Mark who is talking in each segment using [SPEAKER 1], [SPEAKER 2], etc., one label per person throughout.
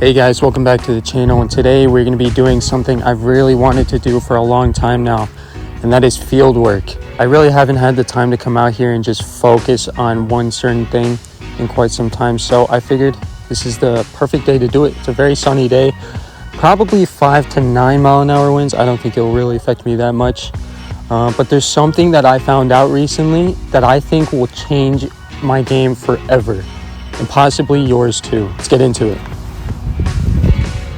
[SPEAKER 1] Hey guys, welcome back to the channel, and today we're going to be doing something I've really wanted to do for a long time now, and that is field work. I really haven't had the time to come out here and just focus on one certain thing in quite some time, so I figured this is the perfect day to do it. It's a very sunny day, probably 5 to 9 mile an hour winds. I don't think it'll really affect me that much, but there's something that I found out recently that I think will change my game forever, and possibly yours too. Let's get into it.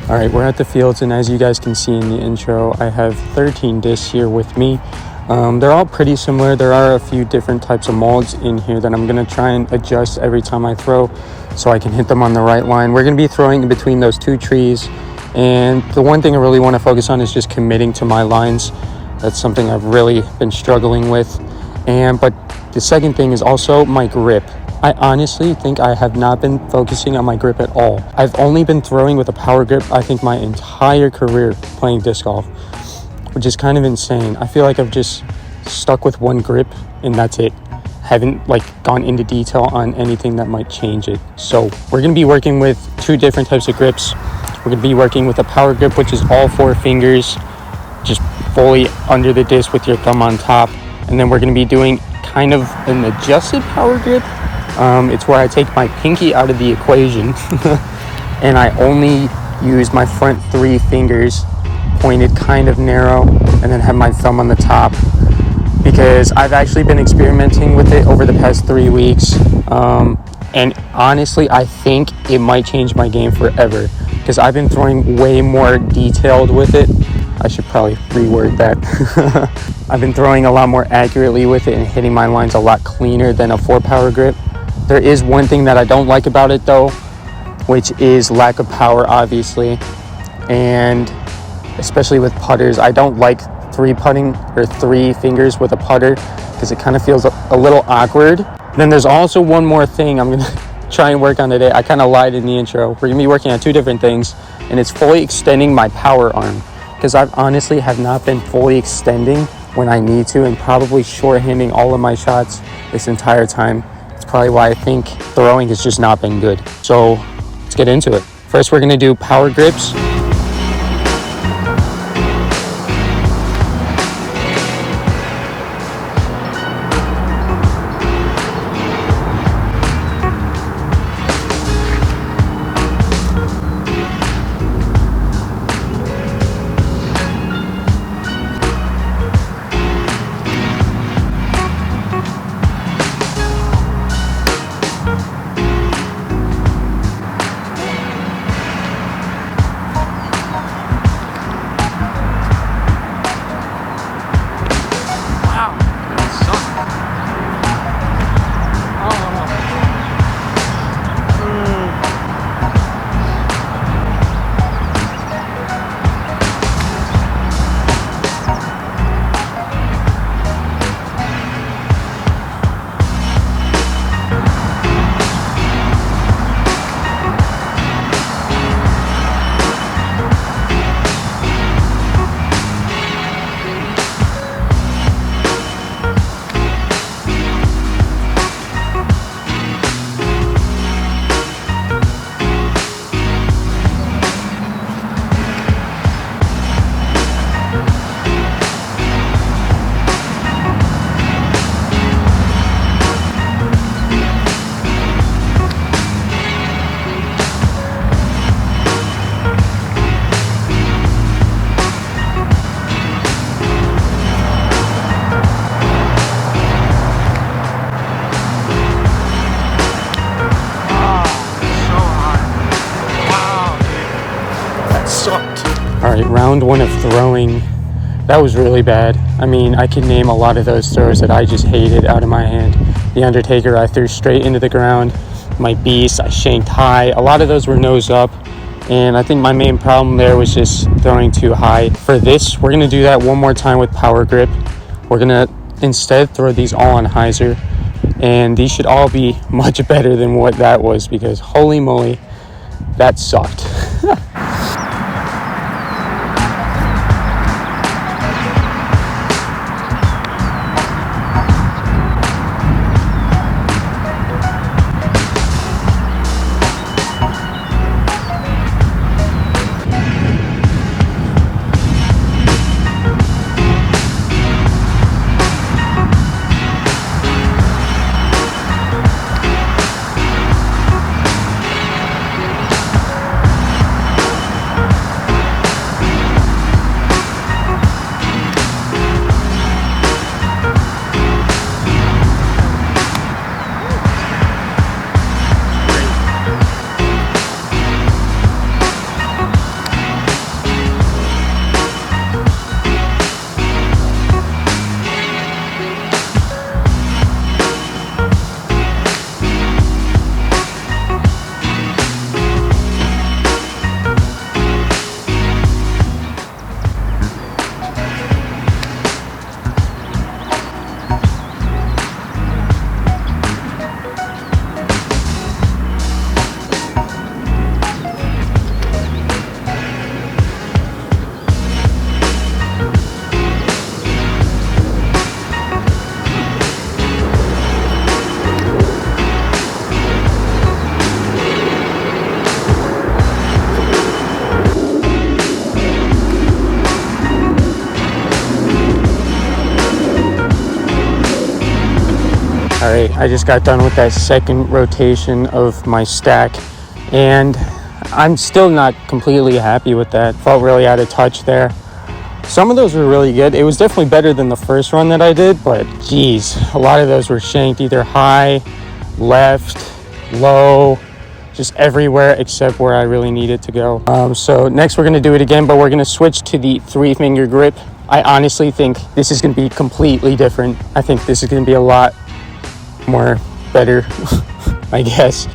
[SPEAKER 1] All right, we're at the fields, and as you guys can see in the intro, I have 13 discs here with me. They're all pretty similar. There are a few different types of molds in here that I'm gonna try and adjust every time I throw so I can hit them on the right line. We're gonna be throwing in between those two trees, and the one thing I really wanna focus on is just committing to my lines. That's something I've really been struggling with. But the second thing is also my grip. I honestly think I have not been focusing on my grip at all. I've only been throwing with a power grip, I think, my entire career playing disc golf, which is kind of insane. I feel like I've just stuck with one grip and that's it. Haven't gone into detail on anything that might change it. So we're gonna be working with two different types of grips. We're gonna be working with a power grip, which is all 4 fingers, just fully under the disc with your thumb on top. And then we're gonna be doing kind of an adjusted power grip. It's where I take my pinky out of the equation and I only use my front 3 fingers pointed kind of narrow and then have my thumb on the top, because I've actually been experimenting with it over the past 3 weeks, and honestly I think it might change my game forever, because I've been throwing way more detailed with it. I should probably reword that. I've been throwing a lot more accurately with it and hitting my lines a lot cleaner than a 4 power grip. There is one thing that I don't like about it though, which is lack of power, obviously, and especially with putters. I don't like 3 fingers with a putter because it kind of feels a little awkward. Then there's also one more thing I'm gonna try and work on today. I kind of lied in the intro. We're gonna be working on 2 different things, and it's fully extending my power arm, because I've honestly have not been fully extending when I need to, and probably shorthanding all of my shots this entire time. It's probably why I think throwing has just not been good. So let's get into it. First, we're gonna do power grips. All right, round 1 of throwing. That was really bad. I mean, I can name a lot of those throws that I just hated out of my hand. The Undertaker, I threw straight into the ground. My Beast, I shanked high. A lot of those were nose up, and I think my main problem there was just throwing too high. For this, we're gonna do that one more time with power grip. We're gonna instead throw these all on hyzer, and these should all be much better than what that was, because holy moly, that sucked. right, I just got done with that second rotation of my stack, and I'm still not completely happy with that. Felt really out of touch there. Some of those were really good. It was definitely better than the first run that I did, but geez, a lot of those were shanked either high, left, low, just everywhere except where I really needed to go. So next we're going to do it again, but we're going to switch to the 3-finger grip. I honestly think this is going to be completely different. I think this is going to be a lot more better, I guess.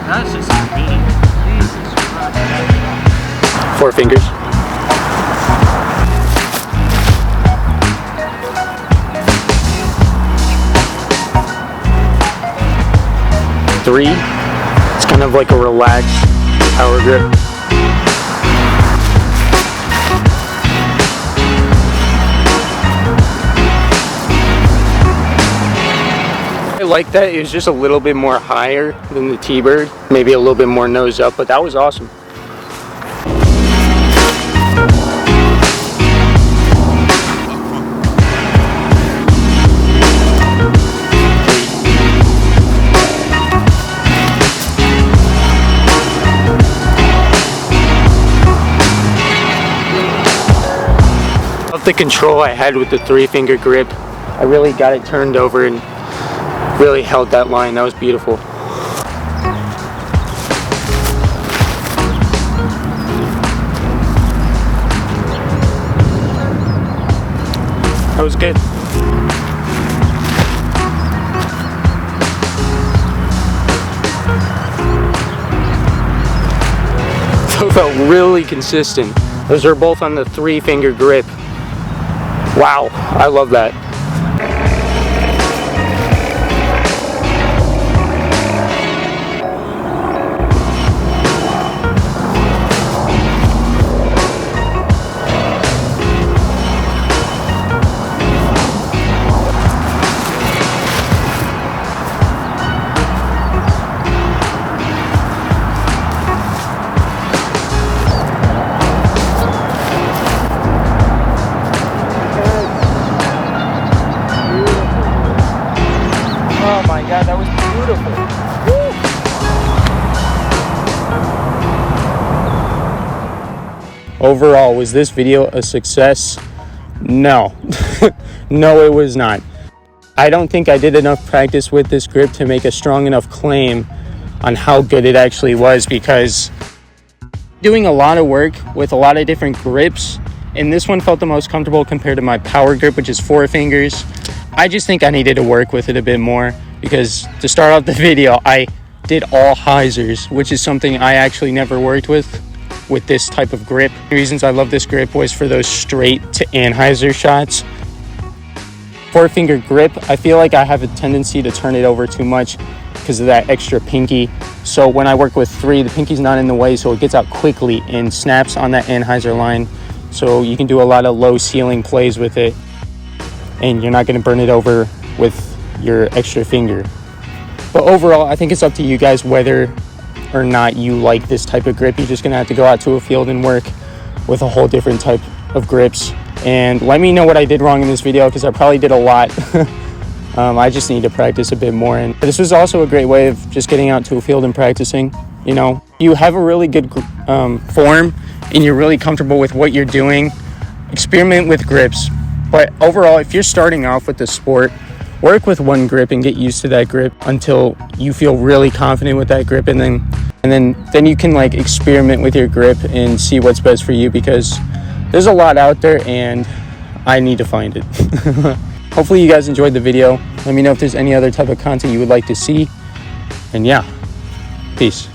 [SPEAKER 2] That's just convenient. Jesus Christ.
[SPEAKER 1] 4 fingers. Three. It's kind of like a relaxed power grip. I like that. It was just a little bit more higher than the T-Bird, maybe a little bit more nose up, but that was awesome. Love the control I had with the 3-finger grip. I really got it turned over and really held that line. That was beautiful. That was good. So it felt really consistent. Those are both on the 3-finger grip. Wow, I love that. Oh my God, that was beautiful. Woo! Overall, was this video a success? No. No, it was not. I don't think I did enough practice with this grip to make a strong enough claim on how good it actually was, because doing a lot of work with a lot of different grips, and this one felt the most comfortable compared to my power grip, which is 4 fingers. I just think I needed to work with it a bit more, because to start off the video, I did all hyzers, which is something I actually never worked with this type of grip. The reasons I love this grip was for those straight to anhyzer shots. 4-finger grip, I feel like I have a tendency to turn it over too much because of that extra pinky. So when I work with 3, the pinky's not in the way, so it gets out quickly and snaps on that anhyzer line. So you can do a lot of low ceiling plays with it, and you're not going to burn it over with your extra finger. But overall, I think it's up to you guys whether or not you like this type of grip. You're just going to have to go out to a field and work. with a whole different type of grips. And let me know what I did wrong in this video, because I probably did a lot. I just need to practice a bit more. And this was also a great way of just getting out to a field and practicing. You know, you have a really good form and you're really comfortable with what you're doing, experiment with grips. But overall, if you're starting off with the sport, work with one grip and get used to that grip until you feel really confident with that grip, and then you can like experiment with your grip and see what's best for you, because there's a lot out there and I need to find it. Hopefully you guys enjoyed the video. Let me know if there's any other type of content you would like to see. And yeah, peace.